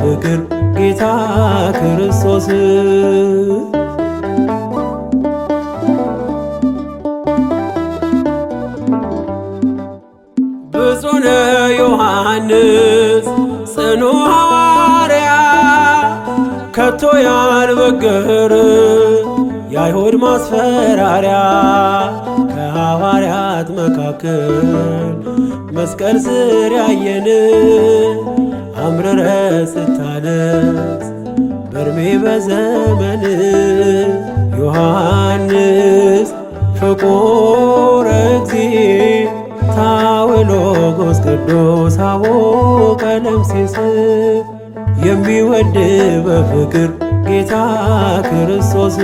በፍቅር ጌታ ክርስቶስ ብፁዕ ነው ዮሐንስ ጽኑ ሐዋርያ ከቶ ያልበገረ የአይሁድ ማስፈራሪያ ከሐዋርያት መካከል መስቀል ስር ያየን አምርረ ስታለቅስ በርሜ በዘመን ዮሐንስ ፍቁረ እግዚእ ታውሎጎስ ቅዱስ አቡነ ቀለምሲስ የሚወድ በፍቅር ጌታ ክርስቶስ